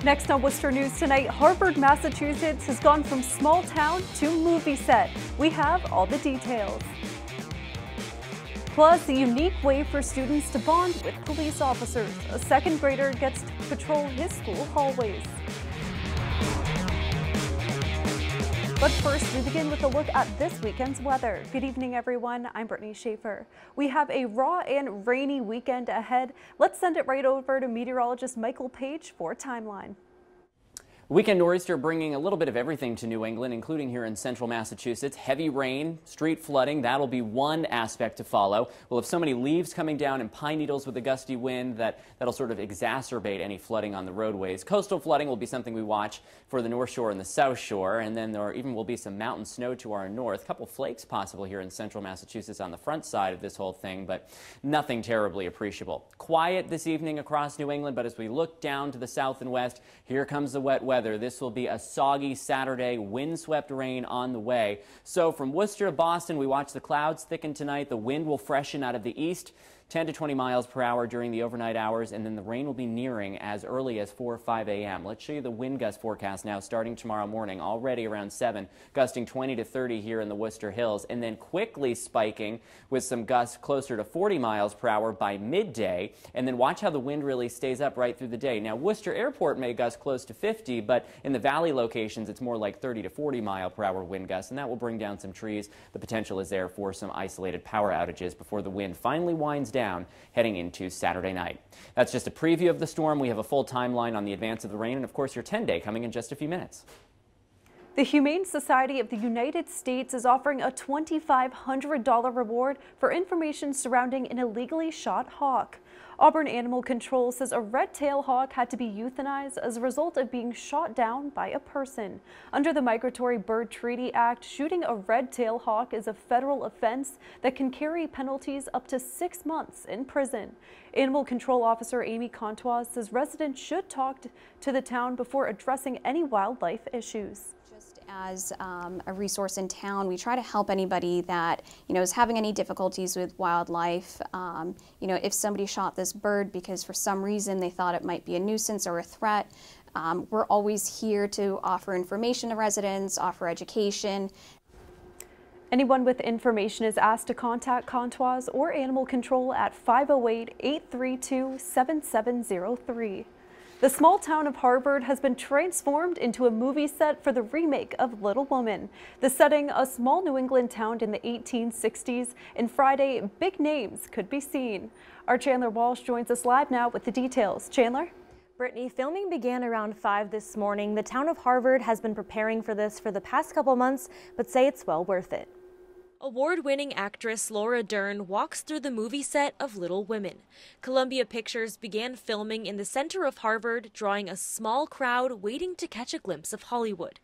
Next on Worcester News tonight, Harvard, Massachusetts has gone from small town to movie set. We have all the details. Plus, a unique way for students to bond with police officers. A second grader gets to patrol his school hallways. But first, we begin with a look at this weekend's weather. Good evening, everyone. I'm Brittany Schaefer. We have a raw and rainy weekend ahead. Let's send it right over to meteorologist Michael Page for a timeline. Weekend nor'easter bringing a little bit of everything to New England, including here in central Massachusetts. Heavy rain, street flooding, that'll be one aspect to follow. We'll have so many leaves coming down and pine needles with a gusty wind that'll sort of exacerbate any flooding on the roadways. Coastal flooding will be something we watch for the North Shore and the South Shore, and then there even will be some mountain snow to our north. A couple flakes possible here in central Massachusetts on the front side of this whole thing, but nothing terribly appreciable. Quiet this evening across New England, but as we look down to the south and west, here comes the wet weather. This will be a soggy Saturday, windswept rain on the way. So from Worcester to Boston, we watch the clouds thicken tonight. The wind will freshen out of the east, 10 to 20 miles per hour during the overnight hours, and then the rain will be nearing as early as 4 or 5 a.m. Let's show you the wind gust forecast now starting tomorrow morning, already around 7, gusting 20 to 30 here in the Worcester Hills, and then quickly spiking with some gusts closer to 40 miles per hour by midday, and then watch how the wind really stays up right through the day. Now, Worcester Airport may gust close to 50, but in the valley locations, it's more like 30 to 40 mile per hour wind gusts, and that will bring down some trees. The potential is there for some isolated power outages before the wind finally winds down heading into Saturday night. That's just a preview of the storm. We have a full timeline on the advance of the rain and, of course, your 10-day coming in just a few minutes. The Humane Society of the United States is offering a $2,500 reward for information surrounding an illegally shot hawk. Auburn Animal Control says a red-tail hawk had to be euthanized as a result of being shot down by a person. Under the Migratory Bird Treaty Act, shooting a red-tail hawk is a federal offense that can carry penalties up to 6 months in prison. Animal Control Officer Amy Contois says residents should talk to the town before addressing any wildlife issues. As a resource in town, we try to help anybody that is having any difficulties with wildlife. If somebody shot this bird because for some reason they thought it might be a nuisance or a threat, we're always here to offer information to residents, offer education. Anyone with information is asked to contact Contois or Animal Control at 508-832-7703. The small town of Harvard has been transformed into a movie set for the remake of Little Women. The setting, a small New England town in the 1860s, and Friday, big names could be seen. Our Chandler Walsh joins us live now with the details. Chandler? Brittany, filming began around 5 this morning. The town of Harvard has been preparing for this for the past couple months, but say it's well worth it. Award-winning actress Laura Dern walks through the movie set of Little Women. Columbia Pictures began filming in the center of Harvard, drawing a small crowd waiting to catch a glimpse of Hollywood.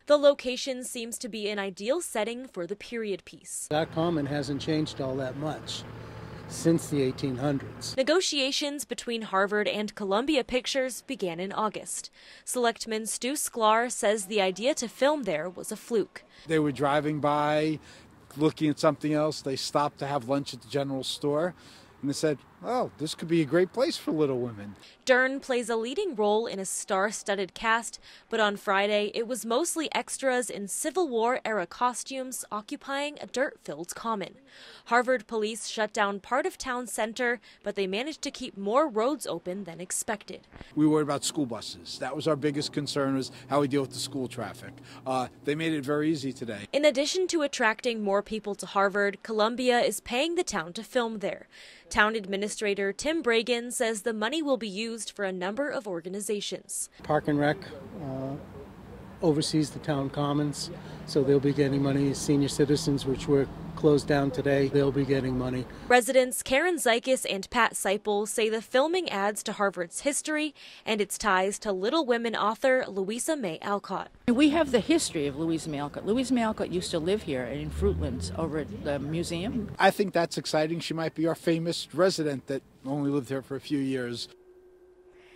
The location seems to be an ideal setting for the period piece. That common hasn't changed all that much since the 1800s. Negotiations between Harvard and Columbia Pictures began in August. Selectman Stu Sklar says the idea to film there was a fluke. They were driving by, looking at something else. They stopped to have lunch at the general store, and they said, oh, this could be a great place for Little Women. Dern plays a leading role in a star-studded cast, but on Friday it was mostly extras in Civil War-era costumes occupying a dirt-filled common. Harvard police shut down part of town center, but they managed to keep more roads open than expected. We worried about school buses. That was our biggest concern, was how we deal with the school traffic. They made it very easy today. In addition to attracting more people to Harvard, Columbia is paying the town to film there. Town Administrator Tim Bragan says the money will be used for a number of organizations. Park and Rec oversees the town commons, so they'll be getting money. Senior citizens, which were closed down today, they'll be getting money. Residents Karen Zykis and Pat Seipel say the filming adds to Harvard's history and its ties to Little Women author Louisa May Alcott. We have the history of Louisa May Alcott. Louisa May Alcott used to live here in Fruitlands over at the museum. I think that's exciting. She might be our famous resident that only lived here for a few years.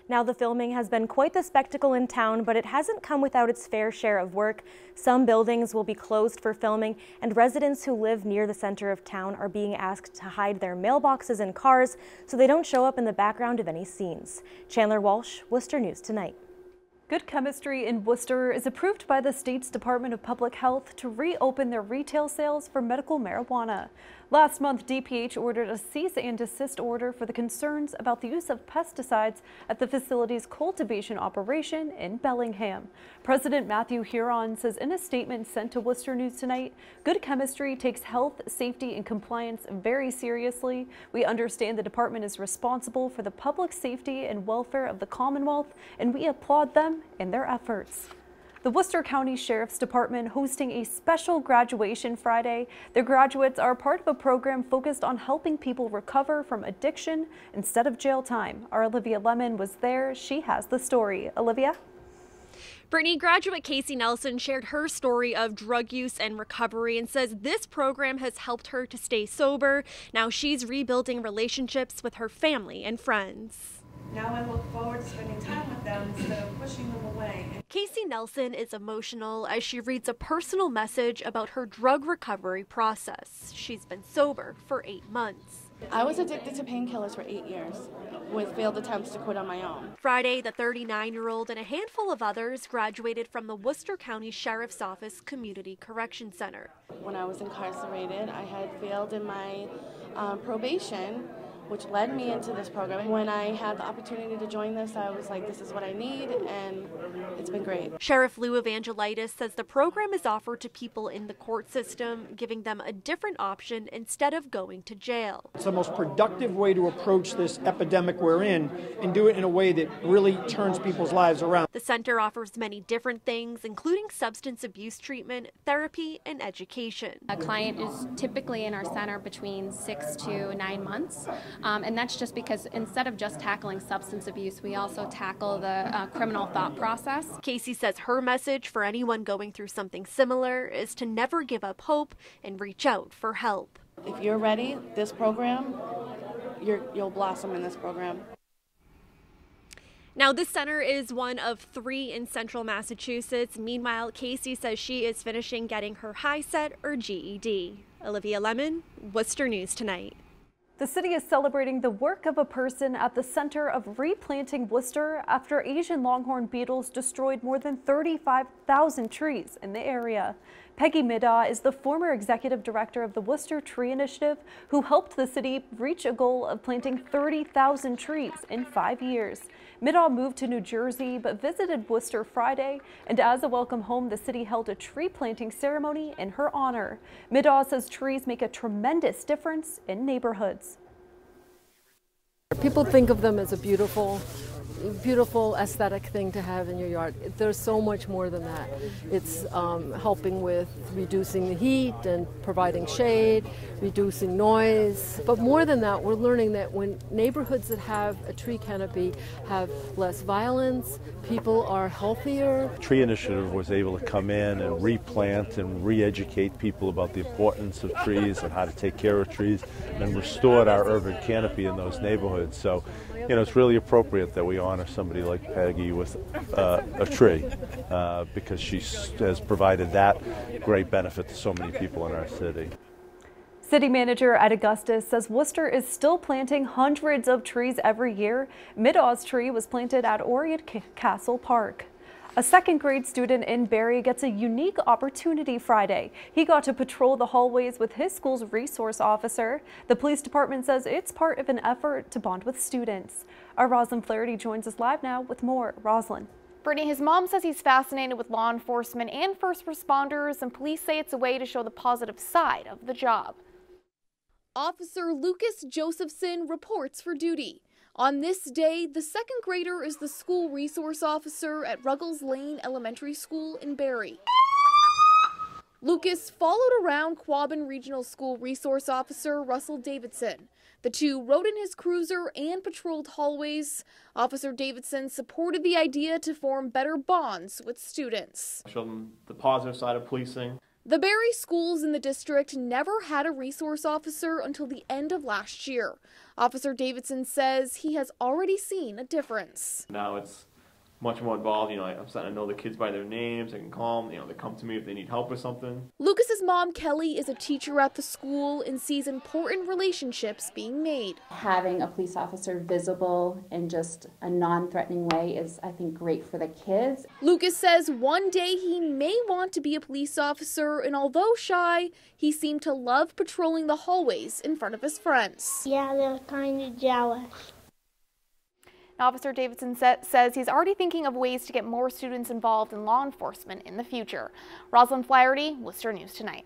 Now, the filming has been quite the spectacle in town, but it hasn't come without its fair share of work. Some buildings will be closed for filming, and residents who live near the center of town are being asked to hide their mailboxes and cars so they don't show up in the background of any scenes. Chandler Walsh, Worcester News Tonight. Good Chemistry in Worcester is approved by the state's Department of Public Health to reopen their retail sales for medical marijuana. Last month, DPH ordered a cease and desist order for the concerns about the use of pesticides at the facility's cultivation operation in Bellingham. President Matthew Huron says in a statement sent to Worcester News Tonight, Good Chemistry takes health, safety, and compliance very seriously. We understand the department is responsible for the public safety and welfare of the Commonwealth, and we applaud them in their efforts. The Worcester County Sheriff's Department hosting a special graduation Friday. The graduates are part of a program focused on helping people recover from addiction instead of jail time. Our Olivia Lemon was there. She has the story. Olivia? Brittany, graduate Casey Nelson shared her story of drug use and recovery and says this program has helped her to stay sober. Now she's rebuilding relationships with her family and friends. Now I look forward to spending time with them instead of pushing them away. Casey Nelson is emotional as she reads a personal message about her drug recovery process. She's been sober for 8 months. I was addicted to painkillers for 8 years, with failed attempts to quit on my own. Friday, the 39-year-old and a handful of others graduated from the Worcester County Sheriff's Office Community Correction Center. When I was incarcerated, I had failed in my probation, which led me into this program. When I had the opportunity to join this, I was like, this is what I need, and it's been great. Sheriff Lou Evangelitis says the program is offered to people in the court system, giving them a different option instead of going to jail. It's the most productive way to approach this epidemic we're in and do it in a way that really turns people's lives around. The center offers many different things, including substance abuse treatment, therapy, and education. A client is typically in our center between 6 to 9 months. And that's just because instead of just tackling substance abuse, we also tackle the criminal thought process. Casey says her message for anyone going through something similar is to never give up hope and reach out for help. If you're ready, this program, you'll blossom in this program. Now, this center is one of 3 in central Massachusetts. Meanwhile, Casey says she is finishing getting her high set or GED. Olivia Lemon, Worcester News Tonight. The city is celebrating the work of a person at the center of replanting Worcester after Asian longhorn beetles destroyed more than 35,000 trees in the area. Peggy Middaugh is the former executive director of the Worcester Tree Initiative, who helped the city reach a goal of planting 30,000 trees in 5 years. Middaugh moved to New Jersey but visited Worcester Friday, and as a welcome home, the city held a tree planting ceremony in her honor. Middaugh says trees make a tremendous difference in neighborhoods. People think of them as a beautiful aesthetic thing to have in your yard. There's so much more than that. It's helping with reducing the heat and providing shade, reducing noise. But more than that, we're learning that when neighborhoods that have a tree canopy have less violence, people are healthier. Tree Initiative was able to come in and replant and re-educate people about the importance of trees and how to take care of trees, and restored our urban canopy in those neighborhoods. So, you know, it's really appropriate that we honor somebody like Peggy with a tree because she has provided that great benefit to so many people in our city. City Manager Ed Augustus says Worcester is still planting hundreds of trees every year. Middaugh's tree was planted at Oriel Castle Park. A second-grade student in Barre gets a unique opportunity Friday. He got to patrol the hallways with his school's resource officer. The police department says it's part of an effort to bond with students. Our Roslyn Flaherty joins us live now with more. Roslyn. Brittany, his mom says he's fascinated with law enforcement and first responders, and police say it's a way to show the positive side of the job. Officer Lucas Josephson reports for duty. On this day, the second grader is the school resource officer at Ruggles Lane Elementary School in Barre. Lucas followed around Quabbin Regional School resource officer Russell Davidson. The two rode in his cruiser and patrolled hallways. Officer Davidson supported the idea to form better bonds with students. Show them the positive side of policing. The Barre schools in the district never had a resource officer until the end of last year. Officer Davidson says he has already seen a difference. Now it's much more involved. I'm starting to know the kids by their names. I can call them. They come to me if they need help with something. Lucas's mom, Kelly, is a teacher at the school and sees important relationships being made. Having a police officer visible in just a non-threatening way is, I think, great for the kids. Lucas says one day he may want to be a police officer, and although shy, he seemed to love patrolling the hallways in front of his friends. Yeah, they're kind of jealous. Officer Davidson says he's already thinking of ways to get more students involved in law enforcement in the future. Rosalind Flaherty, Worcester News Tonight.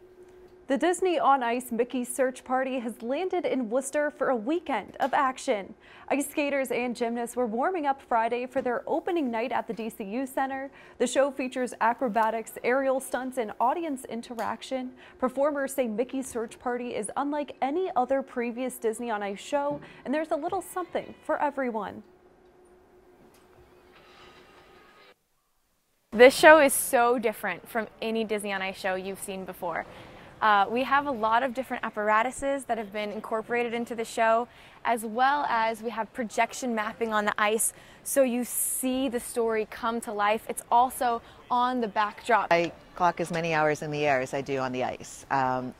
The Disney on Ice Mickey Search Party has landed in Worcester for a weekend of action. Ice skaters and gymnasts were warming up Friday for their opening night at the DCU Center. The show features acrobatics, aerial stunts, and audience interaction. Performers say Mickey Search Party is unlike any other previous Disney on Ice show, and there's a little something for everyone. This show is so different from any Disney on Ice show you've seen before. We have a lot of different apparatuses that have been incorporated into the show, as well as we have projection mapping on the ice, so you see the story come to life. It's also on the backdrop. I clock as many hours in the air as I do on the ice.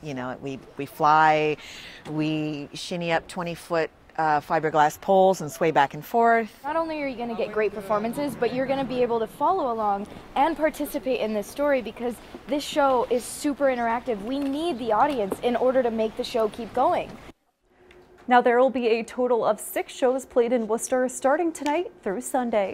We fly, we shinny up 20-foot fiberglass poles and sway back and forth. Not only are you going to get great performances, but you're going to be able to follow along and participate in this story because this show is super interactive. We need the audience in order to make the show keep going. Now there will be a total of 6 shows played in Worcester starting tonight through Sunday.